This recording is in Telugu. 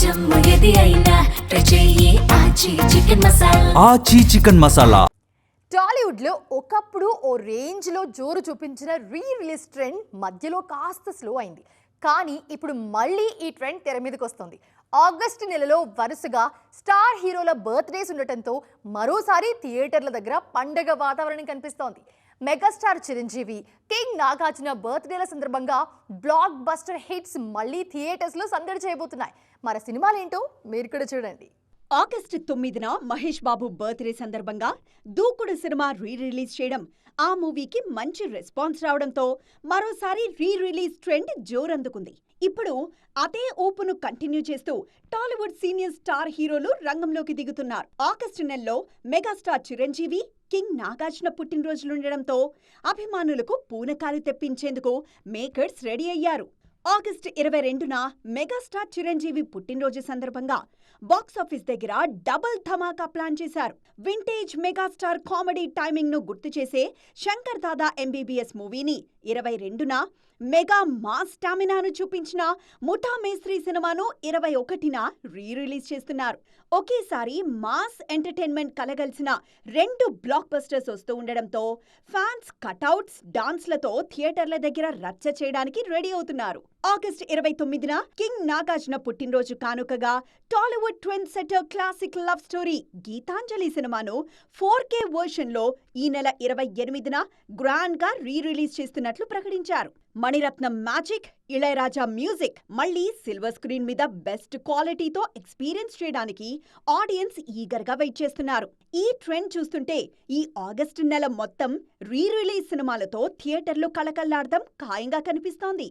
జమ్ము ఏది అయినా ట్రై చెయ్యి ఆచి చికెన్ మసాలా. ఆచి చికెన్ మసాలా. టాలీవుడ్లో ఒకప్పుడు ఓ రేంజ్లో జోరు చూపించిన రిలీజ్ ట్రెండ్ మధ్యలో కాస్త స్లో అయింది. కానీ ఇప్పుడు మళ్ళీ ఈ ట్రెండ్ తెర మీదకి వస్తుంది. ఆగస్టు నెలలో వరుసగా స్టార్ హీరోల బర్త్డేస్ ఉండటంతో మరోసారి థియేటర్ల దగ్గర పండగ వాతావరణం కనిపిస్తోంది. మెగాస్టార్ చిరంజీవి, కింగ్ నాగార్జున బర్త్డేల సందర్భంగా బ్లాక్ బస్టర్ హిట్స్ మళ్ళీ థియేటర్స్లో సందడి చేయబోతున్నాయి. మరి సినిమాలేంటో మీరు కూడా చూడండి. ఆగస్టు 9న మహేష్ బాబు బర్త్డే సందర్భంగా దూకుడు సినిమా రిలీజ్ చేయడం, ఆ మూవీకి మంచి రెస్పాన్స్ రావడంతో మరోసారి రిలీజ్ ట్రెండ్ జోరందుకుంది. ఇప్పుడు అదే ఊపును కంటిన్యూ చేస్తూ టాలీవుడ్ సీనియర్ స్టార్ హీరోలు రంగంలోకి దిగుతున్నారు. ఆగస్టు నెలలో మెగాస్టార్ చిరంజీవి, కింగ్ నాగార్జున పుట్టినరోజులుండడంతో అభిమానులకు పూనకాలు తెప్పించేందుకు మేకర్స్ రెడీ అయ్యారు. ఆగస్టు 22న మెగాస్టార్ చిరంజీవి పుట్టినరోజు సందర్భంగా బాక్సాఫీస్ దగ్గర డబుల్ ధమాకా ప్లాన్ చేశారు. వింటేజ్ మెగాస్టార్ కామెడీ టైమింగ్ ను గుర్తు చేసే శంకర్ దాదా ఎంబీబీఎస్ మూవీని 22న, మెగా మాస్ స్టామినాను చూపించిన ముఠా మేస్త్రీ సినిమాను 21న రిలీజ్ చేస్తున్నారు. ఒకేసారి మాస్ ఎంటర్టైన్మెంట్ కలగలిసిన రెండు బ్లాక్ బస్టర్స్ వస్తూ ఉండడంతో ఫ్యాన్స్ కటౌట్స్, డాన్స్లతో థియేటర్ల దగ్గర రచ్చ చేయడానికి రెడీ అవుతున్నారు. ఆగస్టు 29న కింగ్ నాగార్జున పుట్టినరోజు కానుకగా Tollywood trend setter classic love story Gitanjali సినిమాను 4K వర్షన్లో ఈ నెల 28న గ్రాండ్ గా రిలీజ్ చేస్తున్నట్లు ప్రకటించారు. మణిరత్నం మ్యాజిక్, ఇళయరాజా మ్యూజిక్ మళ్లీ సిల్వర్ స్క్రీన్ మీద బెస్ట్ క్వాలిటీతో ఎక్స్పీరియన్స్ చేయడానికి ఆడియన్స్ ఈగర్ గా వెయిట్ చేస్తున్నారు. ఈ ట్రెండ్ చూస్తుంటే ఈ ఆగస్టు నెల మొత్తం రిలీజ్ సినిమాలతో థియేటర్లు కళకళ్లాడడం ఖాయంగా కనిపిస్తోంది.